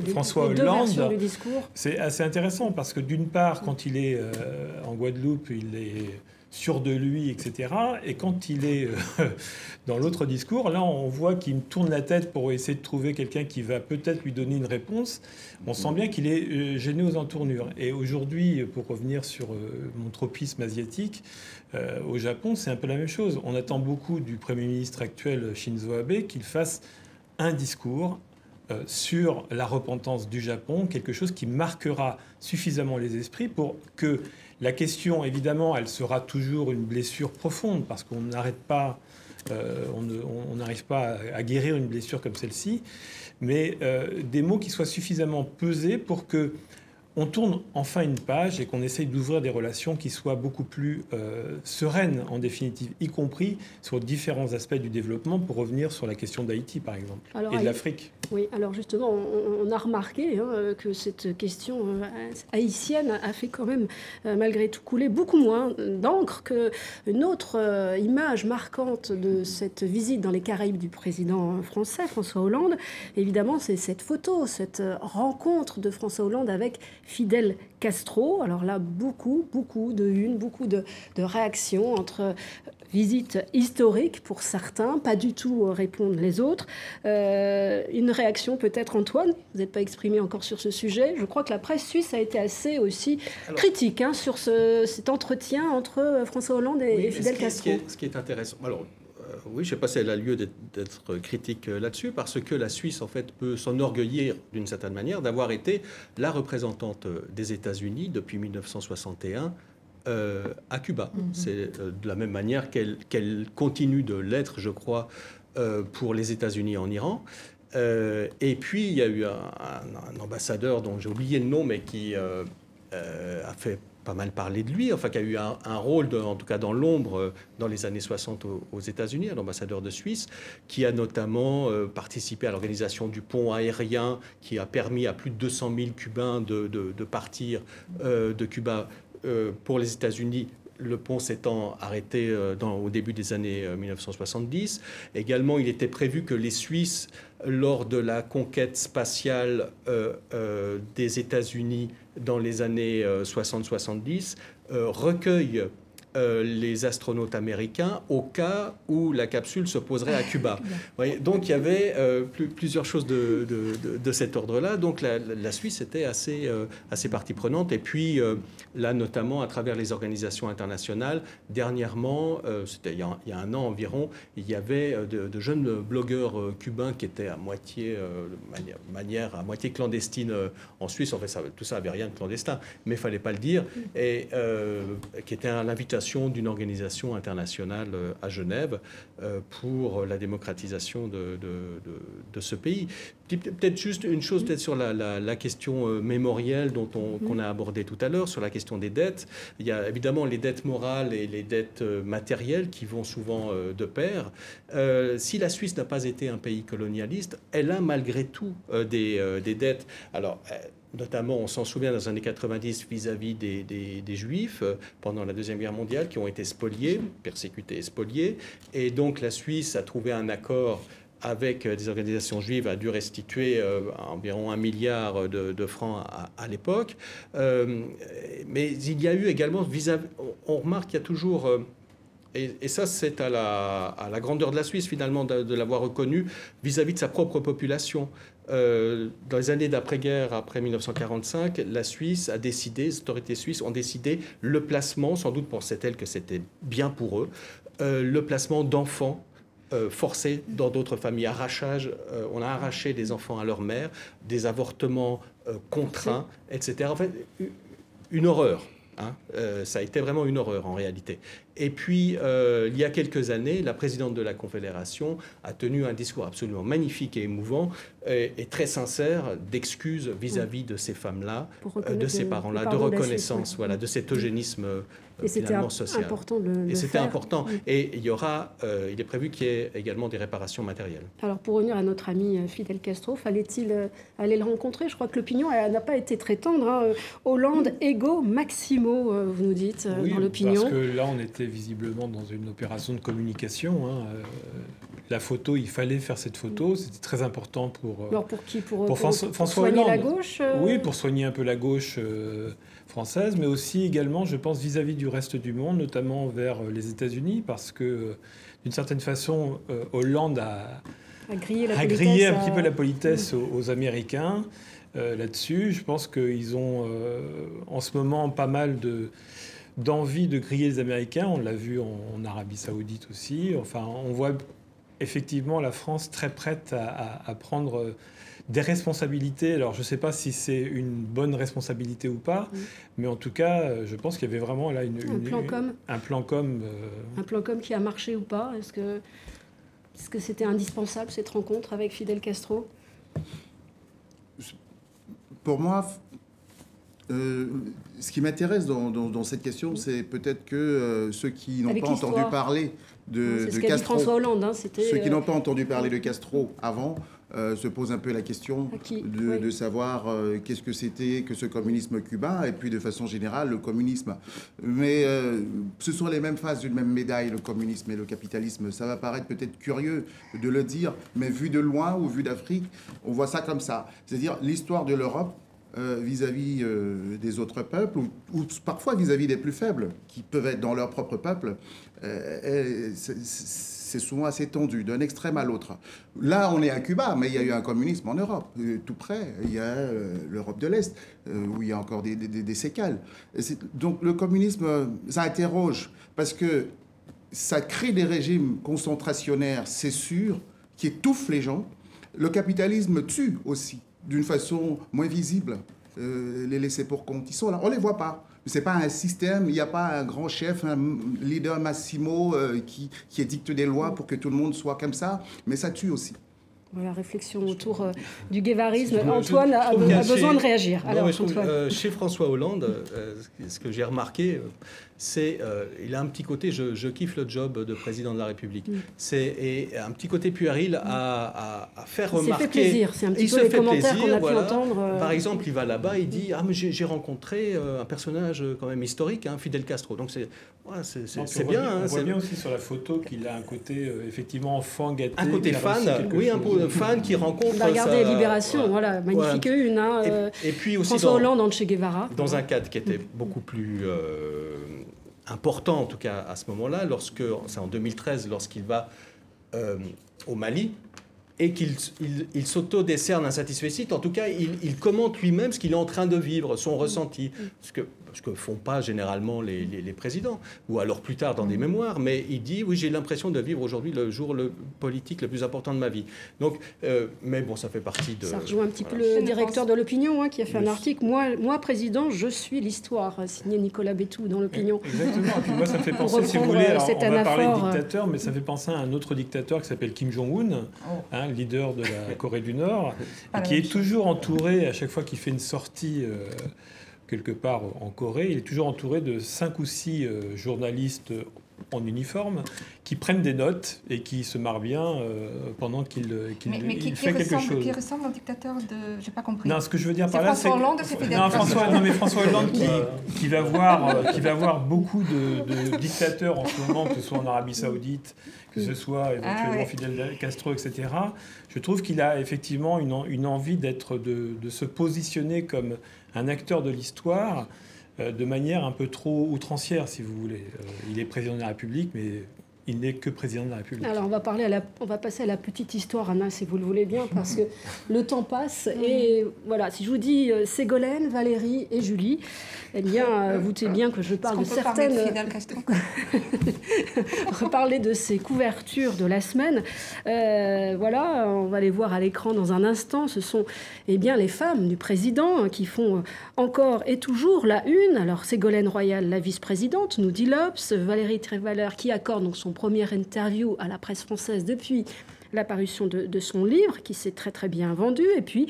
François Hollande, c'est assez intéressant parce que d'une part, quand il est en Guadeloupe, il est sûr de lui, etc. Et quand il est dans l'autre discours, là, on voit qu'il me tourne la tête pour essayer de trouver quelqu'un qui va peut-être lui donner une réponse. On sent bien qu'il est gêné aux entournures. Et aujourd'hui, pour revenir sur mon tropisme asiatique, au Japon, c'est un peu la même chose. On attend beaucoup du Premier ministre actuel, Shinzo Abe, qu'il fasse un discours sur la repentance du Japon, quelque chose qui marquera suffisamment les esprits pour que la question, évidemment, elle sera toujours une blessure profonde, parce qu'on n'arrête pas, on n'arrive pas à guérir une blessure comme celle-ci, mais des mots qui soient suffisamment pesés pour que on tourne enfin une page et qu'on essaye d'ouvrir des relations qui soient beaucoup plus sereines, en définitive, y compris sur différents aspects du développement, pour revenir sur la question d'Haïti, par exemple, et de l'Afrique. Oui, alors justement, on a remarqué que cette question haïtienne a fait quand même, malgré tout, couler beaucoup moins d'encre qu'une autre image marquante de cette visite dans les Caraïbes du président français, François Hollande. Évidemment, c'est cette photo, cette rencontre de François Hollande avec Fidel Castro. Alors là, beaucoup de unes, beaucoup de réactions entre visite historique pour certains, pas du tout répondent les autres. Une réaction peut-être, Antoine, vous n'êtes pas exprimé encore sur ce sujet. Je crois que la presse suisse a été assez aussi critique sur cet entretien entre François Hollande et Fidel Castro. Ce qui est intéressant. Alors, oui, je ne sais pas si elle a lieu d'être critique là-dessus, parce que la Suisse, en fait, peut s'enorgueillir d'une certaine manière d'avoir été la représentante des États-Unis depuis 1961 à Cuba. C'est de la même manière qu'elle continue de l'être, je crois, pour les États-Unis en Iran. Et puis, il y a eu un ambassadeur dont j'ai oublié le nom, mais qui a fait pas mal parler de lui, enfin qui a eu un rôle, en tout cas dans l'ombre, dans les années 60 aux États-Unis, un ambassadeur de Suisse, qui a notamment participé à l'organisation du pont aérien qui a permis à plus de 200 000 Cubains de partir de Cuba pour les États-Unis. Le pont s'étant arrêté au début des années 1970. Également, il était prévu que les Suisses, lors de la conquête spatiale des États-Unis dans les années 60-70, recueillent les astronautes américains au cas où la capsule se poserait à Cuba. Donc il y avait plusieurs choses de cet ordre-là. Donc la Suisse était assez partie prenante. Et puis là, notamment à travers les organisations internationales, dernièrement, c'était il y a un an environ, il y avait de jeunes blogueurs cubains qui étaient à moitié, à moitié clandestine en Suisse. En fait, tout ça n'avait rien de clandestin, mais il ne fallait pas le dire. Et qui était à l'invitation d'une organisation internationale à Genève pour la démocratisation de ce pays. Peut-être juste une chose peut-être sur la question mémorielle qu'on a abordée tout à l'heure, sur la question des dettes. Il y a évidemment les dettes morales et les dettes matérielles qui vont souvent de pair. Si la Suisse n'a pas été un pays colonialiste, elle a malgré tout des dettes. Alors, notamment, on s'en souvient, dans les années 90, vis-à-vis des Juifs, pendant la Deuxième Guerre mondiale, qui ont été spoliés, persécutés et spoliés. Et donc la Suisse a trouvé un accord avec des organisations juives, a dû restituer environ 1 milliard de francs à l'époque. Mais il y a eu également, on remarque qu'il y a toujours... Et ça, c'est à la grandeur de la Suisse, finalement, de l'avoir reconnu vis-à-vis de sa propre population. Dans les années d'après-guerre, après 1945, la Suisse a décidé, les autorités suisses ont décidé le placement, sans doute pensaient-elles que c'était bien pour eux, le placement d'enfants forcés dans d'autres familles. Arrachage, on a arraché des enfants à leur mère, des avortements contraints, etc. En fait, une horreur. Hein. Ça a été vraiment une horreur en réalité. Et puis, il y a quelques années, la présidente de la Confédération a tenu un discours absolument magnifique et émouvant et très sincère d'excuses vis-à-vis de ces femmes-là, de ces parents-là, de reconnaissance, voilà, de cet eugénisme finalement social. Et c'était important. Et il est prévu qu'il y ait également des réparations matérielles. Alors, pour revenir à notre ami Fidel Castro, fallait-il aller le rencontrer? Je crois que l'opinion n'a pas été très tendre. Hein. Hollande, ego maximo, vous nous dites, dans l'opinion. Parce que là, on était visiblement dans une opération de communication. Hein. La photo, il fallait faire cette photo. C'était très important pour... Alors pour qui? Pour François soigner Hollande. La gauche Oui, pour soigner un peu la gauche française, mais aussi également, je pense, vis-à-vis du reste du monde, notamment vers les États-Unis, parce que, d'une certaine façon, Hollande a grillé un petit peu la politesse aux Américains. Là-dessus, je pense qu'ils ont en ce moment pas mal d'envie de griller les Américains. On l'a vu en Arabie Saoudite aussi. Enfin, on voit effectivement la France très prête à prendre des responsabilités. Alors, je ne sais pas si c'est une bonne responsabilité ou pas, mais en tout cas, je pense qu'il y avait vraiment là un plan com. Un plan com qui a marché ou pas? Est-ce que c'était indispensable, cette rencontre avec Fidel Castro? Pour moi, ce qui m'intéresse dans cette question, c'est peut-être que ceux qui n'ont pas entendu parler de Castro, François Hollande, hein, ceux qui n'ont pas entendu parler de Castro avant, se posent un peu la question de savoir qu'est-ce que c'était que ce communisme cubain, et puis de façon générale le communisme. Mais ce sont les mêmes faces d'une même médaille, le communisme et le capitalisme. Ça va paraître peut-être curieux de le dire, mais vu de loin ou vu d'Afrique, on voit ça comme ça. C'est-à-dire l'histoire de l'Europe vis-à-vis des autres peuples, ou parfois vis-à-vis des plus faibles, qui peuvent être dans leur propre peuple, c'est souvent assez tendu, d'un extrême à l'autre. Là, on est à Cuba, mais il y a eu un communisme en Europe, tout près. Il y a l'Europe de l'Est, où il y a encore des séquelles. Donc le communisme, ça interroge, parce que ça crée des régimes concentrationnaires, c'est sûr, qui étouffent les gens. Le capitalisme tue aussi, d'une façon moins visible, les laissés pour compte. Ils sont là, on ne les voit pas. Ce n'est pas un système, il n'y a pas un grand chef, un leader massimo qui édicte des lois pour que tout le monde soit comme ça, mais ça tue aussi. Voilà, réflexion autour du guévarisme. Antoine a besoin de réagir. Alors, chez François Hollande, ce que j'ai remarqué, c'est il a un petit côté, je kiffe le job de président de la République. Et un petit côté puéril à faire remarquer. Il se fait plaisir, c'est un petit peu les commentaires qu'on a pu entendre. Par exemple, il va là-bas, il dit mais j'ai rencontré un personnage quand même historique, hein, Fidel Castro. Donc c'est bien. On voit bien aussi sur la photo qu'il a un côté effectivement enfant gâté. Un côté fan, oui, un peu fan qui rencontre. Regardez Libération, voilà, magnifique une. Hein, et puis aussi François Hollande en Che Guevara. Dans un cadre qui était beaucoup plus important, en tout cas à ce moment-là, c'est en 2013, lorsqu'il va au Mali et qu'il s'auto-décerne un satisfecit. En tout cas, il commente lui-même ce qu'il est en train de vivre, son ressenti. Ce que font pas généralement les présidents, ou alors plus tard dans des mémoires, mais il dit, oui, j'ai l'impression de vivre aujourd'hui le jour politique le plus important de ma vie. Donc, mais bon, ça fait partie de... Ça rejoint un petit peu le directeur de l'Opinion, hein, qui a fait un article, moi, président, je suis l'histoire, signé Nicolas Béthou dans l'Opinion. Exactement, et puis moi, ça me fait penser, si vous voulez, alors, on va parler de dictateur, mais ça fait penser à un autre dictateur qui s'appelle Kim Jong-un, hein, leader de la Corée du Nord, et qui est toujours entouré, à chaque fois qu'il fait une sortie... quelque part en Corée, il est toujours entouré de 5 ou 6 journalistes en uniforme, qui prennent des notes et qui se marrent bien pendant qu'il fait quelque chose. Qui ressemble au dictateur de... J'ai pas compris. Non, ce que je veux dire par là, c'est... François Hollande, c'est Fidel Castro. Non, mais François Hollande qui va voir beaucoup de dictateurs en ce moment, que ce soit en Arabie Saoudite, que ce soit éventuellement Fidel Castro, etc. Je trouve qu'il a effectivement une envie de se positionner comme un acteur de l'histoire de manière un peu trop outrancière, si vous voulez. Il est président de la République, mais il n'est que président de la République. Alors, on va passer à la petite histoire, Anna, si vous le voulez bien, parce que le temps passe. Et voilà, si je vous dis Ségolène, Valérie et Julie, eh bien, vous savez bien que je parle de certaines... reparler de ces couvertures de la semaine. Voilà, on va les voir à l'écran dans un instant. Ce sont bien les femmes du président qui font encore et toujours la une. Alors, Ségolène Royal, la vice-présidente, nous dit l'Obs. Valérie Trierweiler, qui accorde donc son première interview à la presse française depuis la parution de son livre, qui s'est très très bien vendu. Et puis,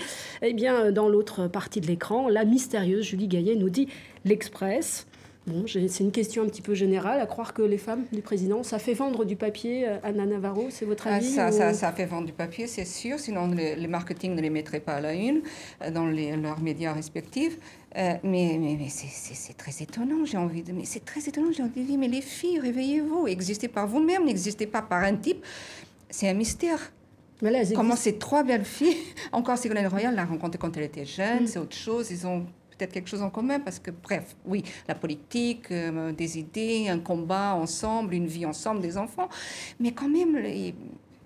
dans l'autre partie de l'écran, la mystérieuse Julie Gaillet nous dit l'Express. Bon, c'est une question un petit peu générale, à croire que les femmes du président, ça fait vendre du papier. Anna Navarro, c'est votre avis? Ça fait vendre du papier, c'est sûr, sinon le marketing ne les mettrait pas à la une dans leurs médias respectifs. Mais c'est très étonnant, j'ai envie de dire, mais les filles, réveillez-vous, existez par vous-même, n'existez pas par un type. C'est un mystère. Mais là, comment ces trois belles filles, encore Ségolène Royal l'a rencontrée quand elle était jeune, c'est autre chose, ils ont peut-être quelque chose en commun, parce que, bref, oui, la politique, des idées, un combat ensemble, une vie ensemble, des enfants, mais quand même,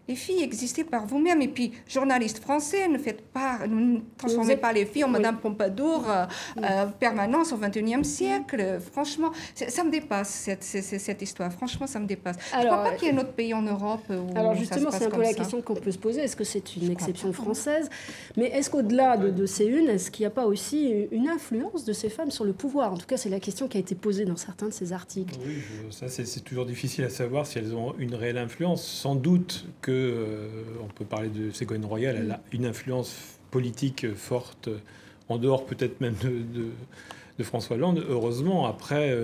les filles existaient par vous-même. Et puis, journalistes français, ne transformez pas les filles en Madame Pompadour, permanence au XXIe siècle. Franchement, ça me dépasse, cette histoire. Franchement, ça me dépasse. Je ne crois pas qu'il y ait un autre pays en Europe où alors, justement, c'est un peu la question qu'on peut se poser. Est-ce que c'est une exception française? Mais est-ce qu'au-delà de ces unes, est-ce qu'il n'y a pas aussi une influence de ces femmes sur le pouvoir? En tout cas, c'est la question qui a été posée dans certains de ces articles. Oui, ça, c'est toujours difficile à savoir si elles ont une réelle influence. Sans doute que on peut parler de Ségolène Royal, elle a une influence politique forte, en dehors peut-être même de François Hollande. Heureusement, après,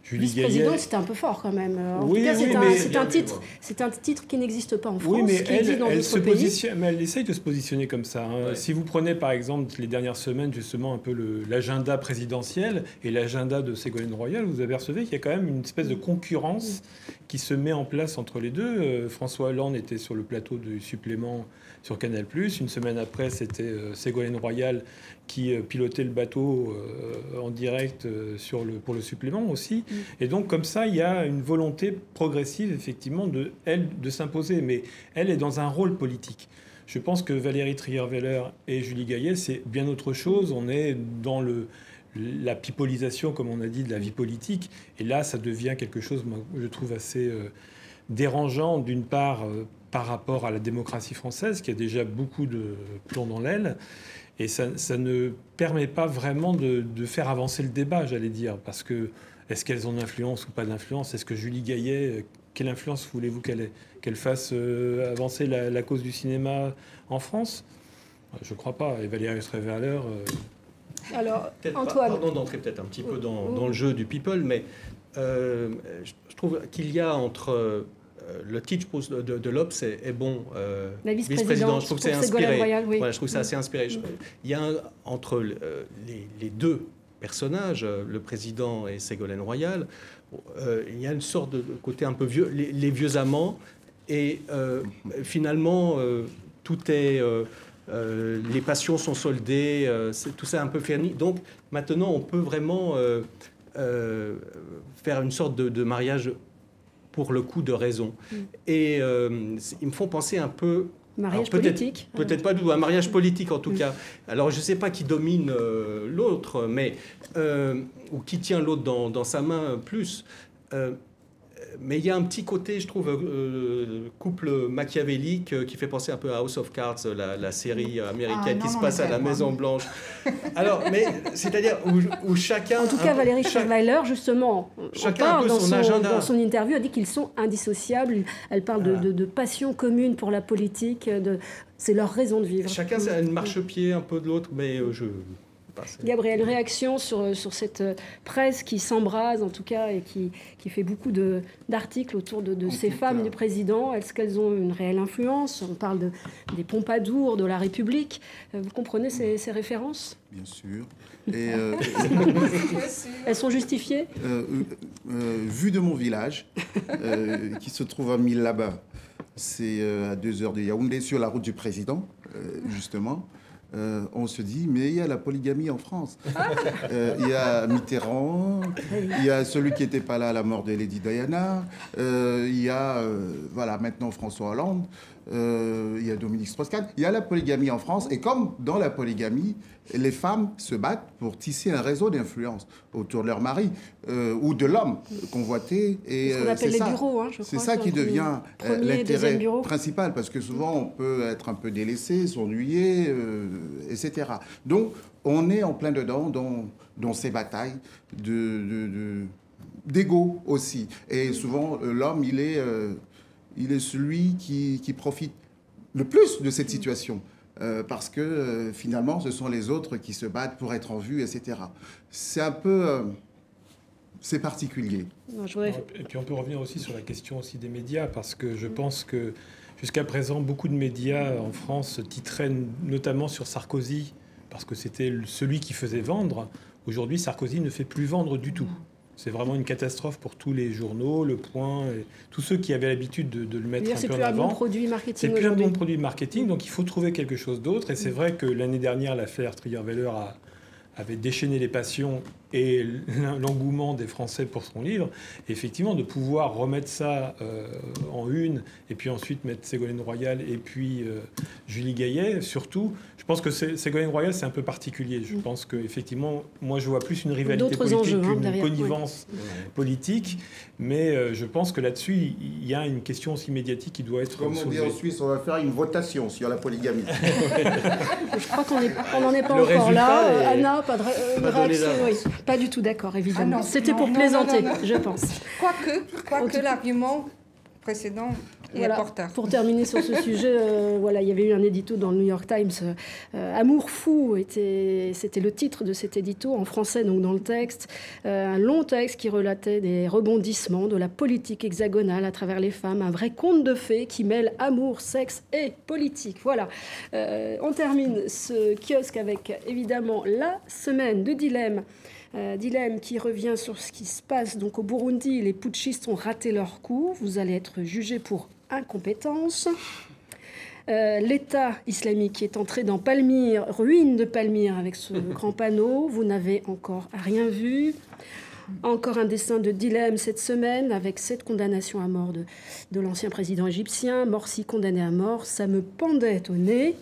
Julie Gaillet... Vice-présidente, c'était un peu fort quand même. En tout cas, c'est un titre qui n'existe pas en France, oui, mais qui existe dans d'autres pays. Mais elle essaye de se positionner comme ça. Hein. Ouais. Si vous prenez par exemple les dernières semaines, justement, un peu l'agenda présidentiel et l'agenda de Ségolène Royal, vous apercevez qu'il y a quand même une espèce de concurrence qui se met en place entre les deux. François Hollande était sur le plateau du supplément sur Canal+. Une semaine après, c'était Ségolène Royal qui pilotait le bateau en direct pour le supplément aussi. Et donc, comme ça, il y a une volonté progressive, effectivement, de s'imposer. Mais elle est dans un rôle politique. Je pense que Valérie Trierweiler et Julie Gaillet, c'est bien autre chose. On est dans la pipolisation, comme on a dit, de la vie politique. Et là, ça devient quelque chose, moi, je trouve, assez dérangeant, d'une part, par rapport à la démocratie française, qui a déjà beaucoup de plomb dans l'aile. Et ça ne permet pas vraiment de faire avancer le débat, j'allais dire. Parce que, est-ce qu'elles ont d'influence ou pas d'influence? Est-ce que Julie Gaillet, quelle influence voulez-vous qu'elle ait? Qu'elle fasse avancer la cause du cinéma en France? Je ne crois pas. Et Valérie Trierweiler... Alors, Antoine... Pardon d'entrer peut-être un petit peu dans le jeu du people, mais je trouve qu'il y a entre... le titre de l'Obs est bon. La vice-présidente, je trouve que c'est inspiré. Royal, oui. Voilà, je trouve que c'est assez inspiré. Il y a entre les deux personnages, le président et Ségolène Royal, il y a une sorte de côté un peu vieux, les vieux amants, et finalement, tout est... les passions sont soldées, tout ça est un peu fini. Donc maintenant, on peut vraiment faire une sorte de mariage pour le coup de raison. Et ils me font penser un peu... Mariage politique. Peut-être pas un mariage politique en tout cas. Alors je ne sais pas qui domine l'autre, mais ou qui tient l'autre dans sa main plus. Mais il y a un petit côté, je trouve, couple machiavélique qui fait penser un peu à House of Cards, la série américaine qui se passe à la Maison Blanche. Alors, mais c'est-à-dire où chacun... En tout cas, Valérie Trierweiler, justement, chacun dans son interview, a dit qu'ils sont indissociables. Elle parle de passion commune pour la politique, c'est leur raison de vivre. Chacun, c'est une marchepied un peu de l'autre, mais Gabriel, une réaction sur cette presse qui s'embrase, en tout cas, et qui fait beaucoup d'articles autour de ces femmes du président. Est-ce qu'elles ont une réelle influence? On parle des Pompadour, de la République. Vous comprenez ces références? Bien sûr. Et, elles sont justifiées? Vu de mon village, qui se trouve à Millaba, c'est à 2 heures de Yaoundé, sur la route du président, justement. On se dit, mais il y a la polygamie en France. Il y a Mitterrand, il y a celui qui n'était pas là à la mort de Lady Diana, il y a voilà, maintenant François Hollande, il y a Dominique Strauss-Kahn. Il y a la polygamie en France, et comme dans la polygamie, les femmes se battent pour tisser un réseau d'influence autour de leur mari ou de l'homme convoité. Et ce qu'on appelle les bureaux, hein, je crois. C'est ça qui devient l'intérêt principal, parce que souvent on peut être un peu délaissé, s'ennuyer, etc. Donc on est en plein dedans dans ces batailles d'ego aussi. Et souvent l'homme, il est celui qui profite le plus de cette situation. Parce que finalement, ce sont les autres qui se battent pour être en vue, etc. C'est un peu... c'est particulier. Et puis on peut revenir aussi sur la question aussi des médias, parce que je pense que jusqu'à présent, beaucoup de médias en France titraient notamment sur Sarkozy, parce que c'était celui qui faisait vendre. Aujourd'hui, Sarkozy ne fait plus vendre du tout. C'est vraiment une catastrophe pour tous les journaux, Le Point, et tous ceux qui avaient l'habitude de le mettre un peu en avant. C'est plus un bon produit marketing aujourd'hui. C'est plus un bon produit marketing, donc il faut trouver quelque chose d'autre. Et c'est vrai que l'année dernière, l'affaire Trierweiler avait déchaîné les passions et l'engouement des Français pour son livre. Et effectivement, de pouvoir remettre ça en une, et puis ensuite mettre Ségolène Royal et puis Julie Gaillet, surtout. Je pense que Ségolène Royal, c'est un peu particulier. Je pense qu'effectivement, moi, je vois plus une rivalité politique qu'une connivence politique. Mais je pense que là-dessus, il y a une question aussi médiatique qui doit être soulevée. Comme on dit en Suisse, on va faire une votation sur la polygamie. Je crois qu'on n'en est pas encore là. Anna, pas de réaction. Oui. Pas du tout d'accord, évidemment. C'était pour plaisanter, je pense. Quoique l'argument précédent est important. Pour terminer sur ce sujet, il y avait eu un édito dans le New York Times. Amour fou, c'était le titre de cet édito, en français, donc dans le texte. Un long texte qui relatait des rebondissements de la politique hexagonale à travers les femmes. Un vrai conte de fées qui mêle amour, sexe et politique. Voilà. On termine ce kiosque avec, évidemment, la semaine de dilemme. Dilemme qui revient sur ce qui se passe donc au Burundi. Les putschistes ont raté leur coup. Vous allez être jugé pour incompétence. L'État islamique est entré dans Palmyre, ruine de Palmyre, avec ce grand panneau. Vous n'avez encore rien vu. Encore un dessin de dilemme cette semaine, avec 7 condamnations à mort de l'ancien président égyptien. Morsi condamné à mort, ça me pendait au nez.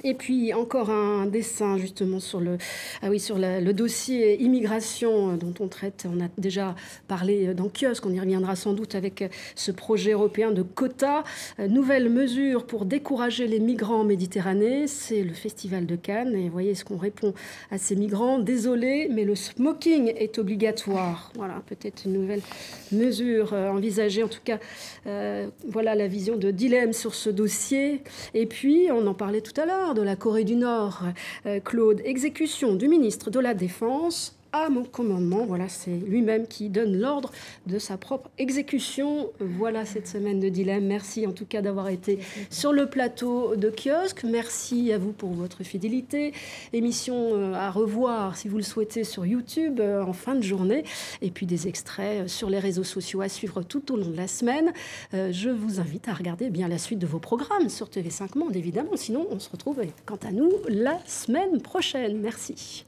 Et puis encore un dessin justement sur le dossier immigration dont on a déjà parlé dans Kiosque, on y reviendra sans doute avec ce projet européen de quotas. Nouvelle mesure pour décourager les migrants en Méditerranée, c'est le Festival de Cannes. Et vous voyez ce qu'on répond à ces migrants. Désolé, mais le smoking est obligatoire. Voilà, peut-être une nouvelle mesure envisagée. En tout cas, voilà la vision de dilemme sur ce dossier. Et puis, on en parlait tout à l'heure, de la Corée du Nord, Claude, exécution du ministre de la Défense à mon commandement. Voilà, c'est lui-même qui donne l'ordre de sa propre exécution. Voilà cette semaine de dilemme. Merci en tout cas d'avoir été sur le plateau de Kiosque. Merci à vous pour votre fidélité. Émission à revoir, si vous le souhaitez, sur YouTube en fin de journée. Et puis des extraits sur les réseaux sociaux à suivre tout au long de la semaine. Je vous invite à regarder bien la suite de vos programmes sur TV5 Monde, évidemment. Sinon, on se retrouve, quant à nous, la semaine prochaine. Merci.